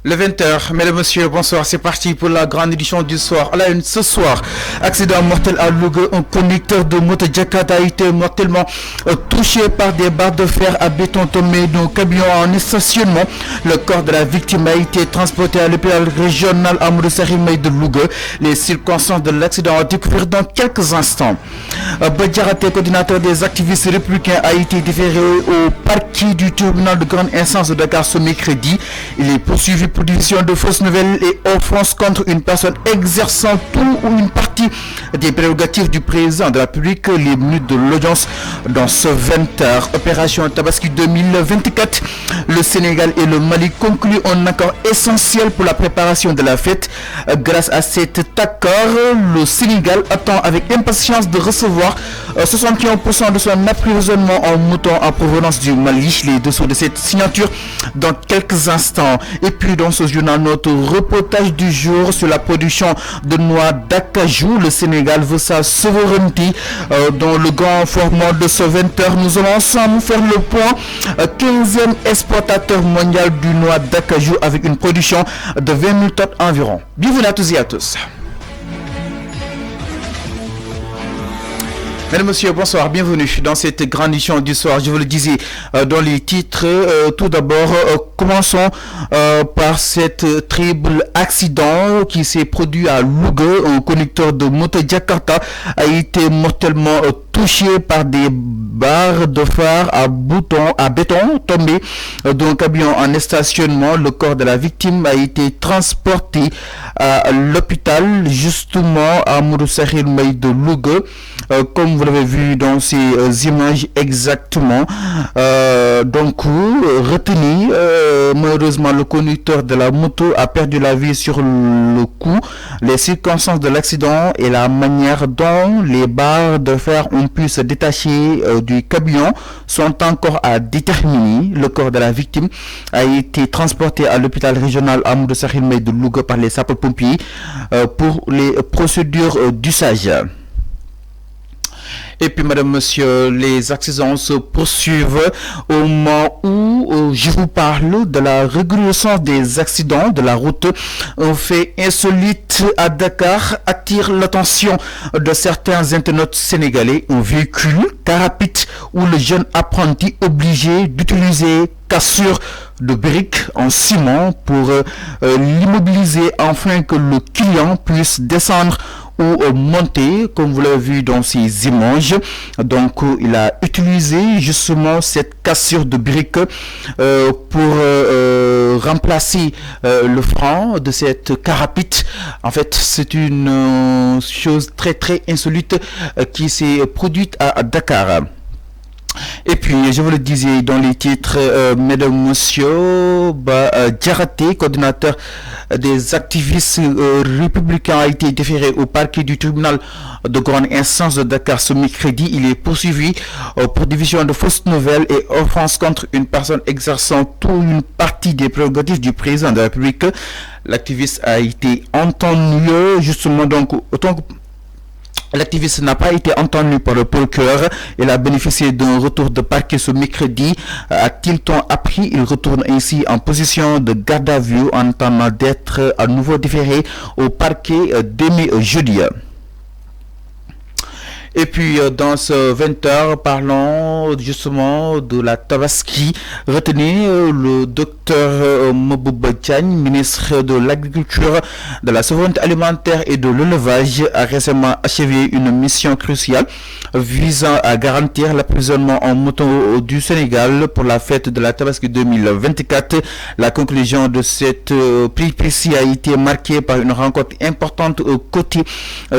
Le 20h, mesdames, messieurs, bonsoir, c'est parti pour la grande édition du soir. À la une ce soir, accident mortel à Louga, un conducteur de moto Jakarta a été mortellement touché par des barres de fer à béton tombées d'un camion en stationnement. Le corps de la victime a été transporté à l'hôpital régional Amadou Sakhir Mbaye de Louga. Les circonstances de l'accident à découvrir dans quelques instants. Badiarate, coordinateur des activistes républicains, a été déféré au parquet du tribunal de grande instance de Dakar ce mercredi. Il est poursuivi pour diffusion de fausses nouvelles et offense contre une personne exerçant tout ou une partie des prérogatives du président de la République. Les minutes de l'audience dans ce 20h. Opération Tabaski 2024. Le Sénégal et le Mali concluent un accord essentiel pour la préparation de la fête. Grâce à cet accord, le Sénégal attend avec impatience de recevoir 61% de son approvisionnement en mouton en provenance du Mali. Les dessous de cette signature dans quelques instants. Et puis dans ce journal, notre reportage du jour sur la production de noix d'acajou. Le Sénégal veut sa souveraineté. Dans le grand format de ce 20h, nous allons ensemble faire le point. 15e exportateur mondial du noix d'acajou avec une production de 20 000 tonnes environ. Bienvenue à tous et à tous. Mesdames, Messieurs, bonsoir, bienvenue dans cette grande édition du soir. Je vous le disais dans les titres. Tout d'abord, commençons par cet terrible accident qui s'est produit à Louga. Un conducteur de moto Jakarta a été mortellement touché par des barres de fer à béton tombées d'un camion en stationnement. Le corps de la victime a été transporté à l'hôpital, justement à Amadou Sakhir Mbaye de Louga. Comme vous l'avez vu dans ces images exactement. Retenu, malheureusement, le conducteur de la moto a perdu la vie sur le coup. Les circonstances de l'accident et la manière dont les barres de fer ont pu se détacher du camion sont encore à déterminer. Le corps de la victime a été transporté à l'hôpital régional Amadou Sakhir Mbaye de Louga par les sapeurs-pompiers pour les procédures d'usage. Et puis, madame, monsieur, les accidents se poursuivent au moment où je vous parle de la recrudescence des accidents de la route. Un fait insolite à Dakar attire l'attention de certains internautes sénégalais. Un véhicule car rapide où le jeune apprenti obligé d'utiliser cassure de briques en ciment pour l'immobiliser afin que le client puisse descendre ou monter, comme vous l'avez vu dans ces images. Donc il a utilisé justement cette cassure de briques pour remplacer le frein de cette carapite. En fait, c'est une chose très très insolite qui s'est produite à Dakar. Et puis, je vous le disais dans les titres, mesdames, messieurs, Diaraté, coordinateur des activistes républicains, a été déféré au parquet du tribunal de grande instance de Dakar ce mercredi. Il est poursuivi pour diffusion de fausses nouvelles et offense contre une personne exerçant toute une partie des prérogatives du président de la République. L'activiste a été entendu, justement, donc, autant que l'activiste n'a pas été entendu par le procureur. Il a bénéficié d'un retour de parquet ce mercredi. A-t-il appris? Il retourne ainsi en position de garde à vue en attendant d'être à nouveau déféré au parquet demain jeudi. Et puis dans ce 20h, parlons justement de la Tabaski. Retenez le docteur Mabouba Diagne, ministre de l'Agriculture, de la Souveraineté alimentaire et de l'élevage, a récemment achevé une mission cruciale visant à garantir l'approvisionnement en mouton du Sénégal pour la fête de la Tabaski 2024. La conclusion de cette péripétie a été marquée par une rencontre importante aux côtés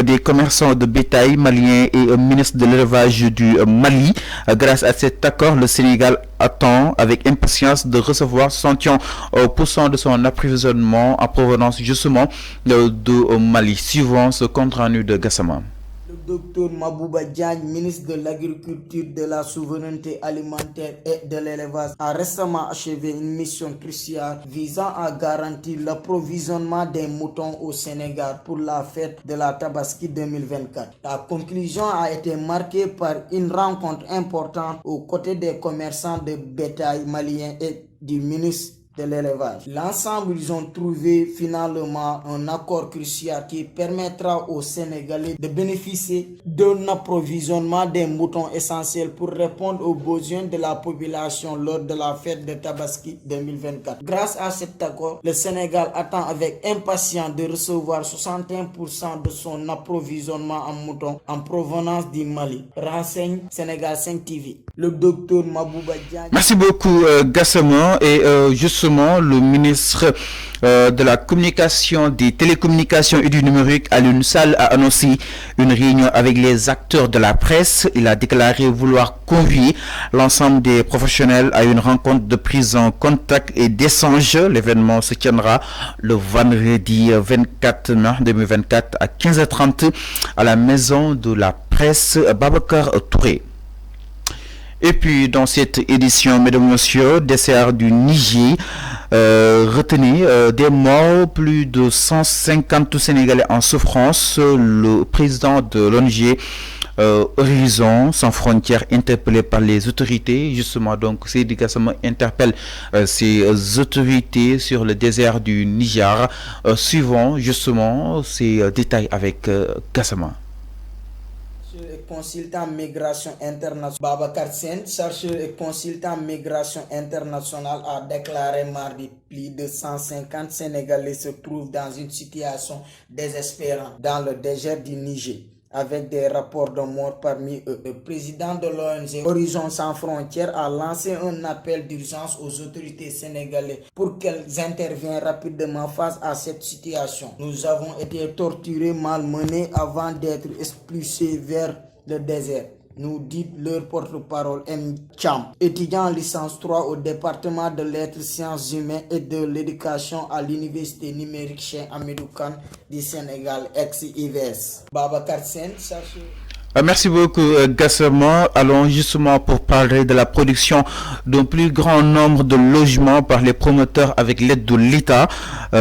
des commerçants de bétail maliens et ministre de l'élevage du Mali. Grâce à cet accord, le Sénégal attend avec impatience de recevoir 61% de son approvisionnement en provenance justement de Mali, suivant ce compte rendu de Gassama. Le docteur Mabouba Diagne, ministre de l'Agriculture, de la Souveraineté alimentaire et de l'élevage, a récemment achevé une mission cruciale visant à garantir l'approvisionnement des moutons au Sénégal pour la fête de la Tabaski 2024. La conclusion a été marquée par une rencontre importante aux côtés des commerçants de bétail maliens et du ministre de l'élevage. L'ensemble, ils ont trouvé finalement un accord crucial qui permettra aux Sénégalais de bénéficier d'un approvisionnement des moutons essentiels pour répondre aux besoins de la population lors de la fête de Tabaski 2024. Grâce à cet accord, le Sénégal attend avec impatience de recevoir 61% de son approvisionnement en moutons en provenance du Mali. Renseigne Sénégal 5 TV. Le docteur Mabouba Diagne. Merci beaucoup Gassama et justement le ministre de la communication, des télécommunications et du numérique Alioune Sall a annoncé une réunion avec les acteurs de la presse. Il a déclaré vouloir convier l'ensemble des professionnels à une rencontre de prise en contact et d'échange. L'événement se tiendra le vendredi 24 mars 2024 à 15h30 à la maison de la presse Babacar Touré. Et puis dans cette édition, mesdames et messieurs, dessert du Niger, retenez des morts, plus de 150 Sénégalais en souffrance. Le président de l'ONG Horizon sans frontières, interpellé par les autorités, justement, donc Seydi Gassama interpelle ces autorités sur le désert du Niger. Suivons justement ces détails avec Gassama. Et consultant migration internationale Babacar Sène, chercheur et consultant migration internationale, a déclaré mardi plus de 150 Sénégalais se trouvent dans une situation désespérante dans le désert du Niger, avec des rapports de mort parmi eux. Le président de l'ONG Horizon sans frontières a lancé un appel d'urgence aux autorités sénégalaises pour qu'elles interviennent rapidement face à cette situation. Nous avons été torturés, malmenés avant d'être expulsés vers le désert, nous dit leur porte-parole M. Cham, étudiant en licence 3 au département de lettres, sciences humaines et de l'éducation à l'université numérique Cheikh Hamidou Kane du Sénégal, ex-IVS. Babacar Sène, chercheur. Merci beaucoup Gassama. Allons justement pour parler de la production d'un plus grand nombre de logements par les promoteurs avec l'aide de l'État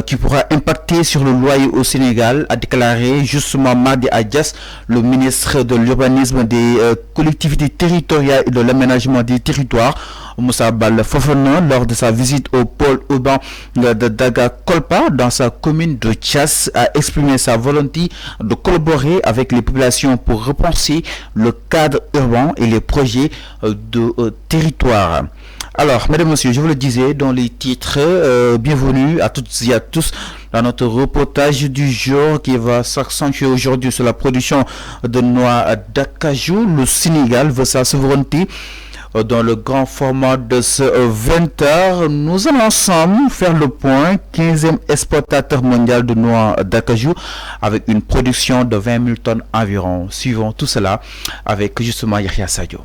qui pourra impacter sur le loyer au Sénégal, a déclaré justement Madi Adjas, le ministre de l'urbanisme, des collectivités territoriales et de l'aménagement des territoires. Moussa Bal Fofana, lors de sa visite au pôle urbain de Daga Kolpa dans sa commune de Thiès, a exprimé sa volonté de collaborer avec les populations pour repenser le cadre urbain et les projets de territoire. Alors, mesdames et messieurs, je vous le disais dans les titres, bienvenue à toutes et à tous dans notre reportage du jour qui va s'accentuer aujourd'hui sur la production de noix d'acajou. Le Sénégal veut sa souveraineté. Dans le grand format de ce 20h, nous allons ensemble faire le point. 15e exportateur mondial de noix d'acajou avec une production de 20 000 tonnes environ. Suivons tout cela avec justement Yahya Sadio.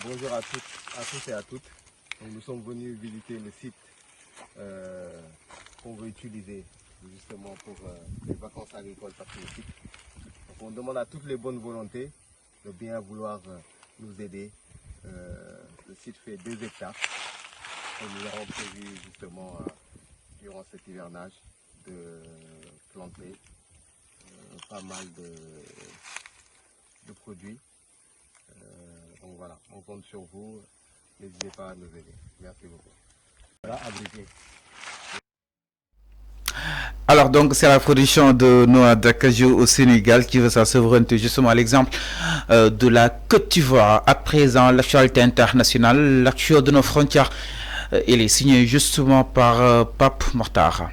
Bonjour à tous et à toutes. Donc, nous sommes venus visiter le site qu'on veut utiliser justement pour les vacances agricoles patriotiques. Donc, on demande à toutes les bonnes volontés de bien vouloir nous aider. Le site fait 2 hectares et nous avons prévu justement durant cet hivernage de planter pas mal de produits. Donc voilà, on compte sur vous, n'hésitez pas à nous aider. Merci beaucoup. Voilà, abrité. Alors donc c'est la production de noix d'acajou au Sénégal qui veut sa souveraineté, justement à l'exemple de la Côte d'Ivoire. À présent, l'actualité internationale, l'actualité de nos frontières, elle est signée justement par Pape Mortar.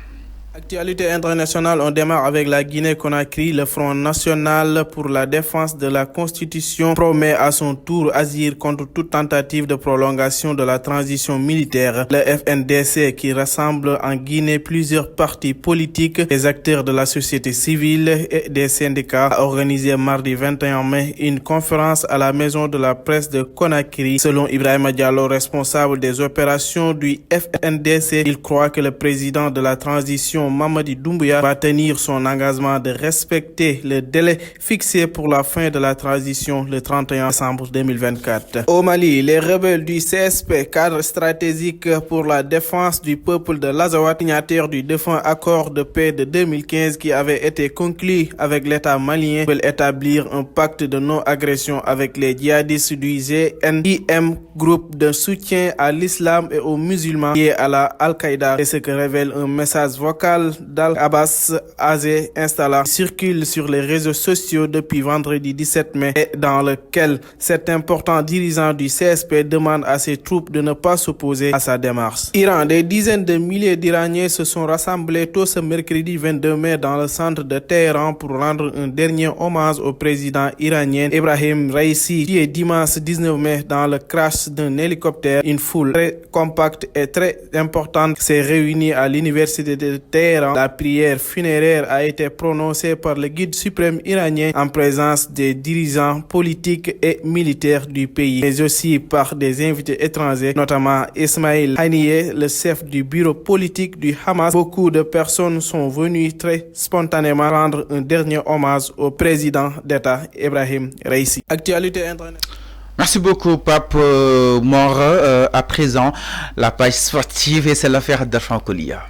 Actualité internationale, on démarre avec la Guinée-Conakry. Le Front national pour la défense de la Constitution promet à son tour agir contre toute tentative de prolongation de la transition militaire. Le FNDC, qui rassemble en Guinée plusieurs partis politiques, des acteurs de la société civile et des syndicats, a organisé mardi 21 mai une conférence à la maison de la presse de Conakry. Selon Ibrahima Diallo, responsable des opérations du FNDC, il croit que le président de la transition transition Mamadi Doumbouya va tenir son engagement de respecter le délai fixé pour la fin de la transition le 31 décembre 2024. Au Mali, les rebelles du CSP, cadre stratégique pour la défense du peuple de l'Azawad, signataires du défunt accord de paix de 2015 qui avait été conclu avec l'État malien, veulent établir un pacte de non-agression avec les djihadistes du GNIM, groupe de soutien à l'islam et aux musulmans liés à la Al-Qaïda. C'est ce que révèle un message vocal d'Al-Abbas Azé Installa qui circule sur les réseaux sociaux depuis vendredi 17 mai et dans lequel cet important dirigeant du CSP demande à ses troupes de ne pas s'opposer à sa démarche. Iran, des dizaines de milliers d'Iraniens se sont rassemblés tôt ce mercredi 22 mai dans le centre de Téhéran pour rendre un dernier hommage au président iranien Ebrahim Raisi, qui est dimanche 19 mai dans le crash d'un hélicoptère. Une foule très compacte et très importante s'est réunie à l'université de Téhéran. La prière funéraire a été prononcée par le guide suprême iranien en présence des dirigeants politiques et militaires du pays, mais aussi par des invités étrangers, notamment Ismail Haniyeh, le chef du bureau politique du Hamas. Beaucoup de personnes sont venues très spontanément rendre un dernier hommage au président d'État Ebrahim Raisi. Actualité internationale. Merci beaucoup, Pape Mora. À présent, la page sportive et c'est l'affaire d'Arfan Kolia.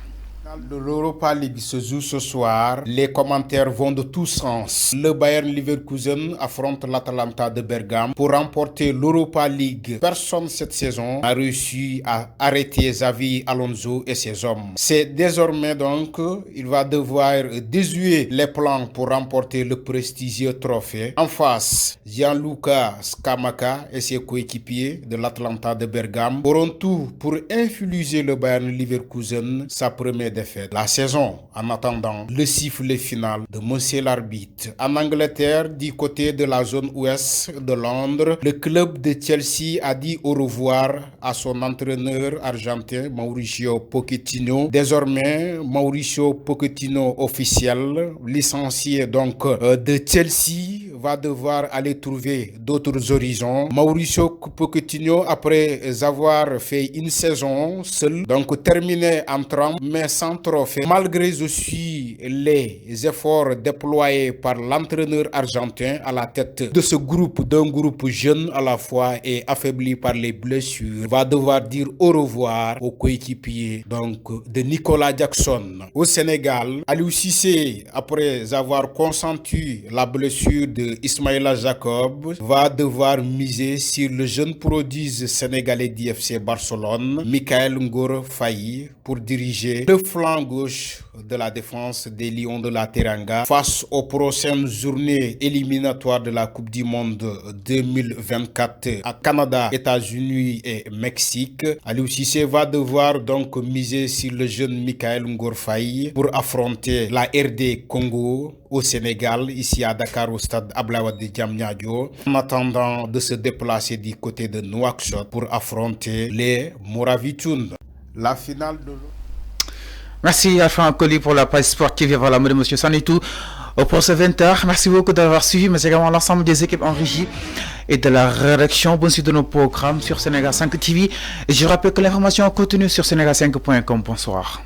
De l'Europa League se joue ce soir. Les commentaires vont de tous sens. Le Bayern Leverkusen affronte l'Atalanta de Bergame pour remporter l'Europa League. Personne cette saison n'a réussi à arrêter Xavi Alonso et ses hommes. C'est désormais donc, il va devoir déjouer les plans pour remporter le prestigieux trophée. En face, Gianluca Scamacca et ses coéquipiers de l'Atalanta de Bergame auront tout pour infliger le Bayern Leverkusen sa première défaite. La saison, en attendant le sifflet final de Monsieur l'arbitre. En Angleterre, du côté de la zone ouest de Londres, le club de Chelsea a dit au revoir à son entraîneur argentin Mauricio Pochettino. Désormais, Mauricio Pochettino officiel, licencié donc de Chelsea, va devoir aller trouver d'autres horizons. Mauricio Pochettino, après avoir fait une saison seul, donc terminé en trempe, mais sans trophée, malgré aussi les efforts déployés par l'entraîneur argentin à la tête de ce groupe, d'un groupe jeune à la fois et affaibli par les blessures, va devoir dire au revoir aux coéquipiers donc de Nicolas Jackson. Au Sénégal, Aliou Cissé, après avoir consenti la blessure de Ismaïla Jacob, va devoir miser sur le jeune prodige sénégalais d'IFC Barcelone, Mikayil Ngor Faye, pour diriger le flanc gauche de la défense des Lions de la Teranga face aux prochaines journées éliminatoires de la Coupe du Monde 2024 à Canada, États-Unis et Mexique. Aliou Cissé va devoir donc miser sur le jeune Mikayil Ngor Faye pour affronter la RD Congo au Sénégal, ici à Dakar au stade Abdoulaye Wade Diamniadio, en attendant de se déplacer du côté de Nouakchott pour affronter les Moravitoun. La finale de... Merci Arfan Koli pour la page sportive et voilà, madame, monsieur Sanitou pour ce 20h. Merci beaucoup d'avoir suivi, mais également l'ensemble des équipes en régie et de la rédaction. Bonne suite de nos programmes sur Sénégal 5 TV. Et je rappelle que l'information continue sur sénégal5.com. Bonsoir.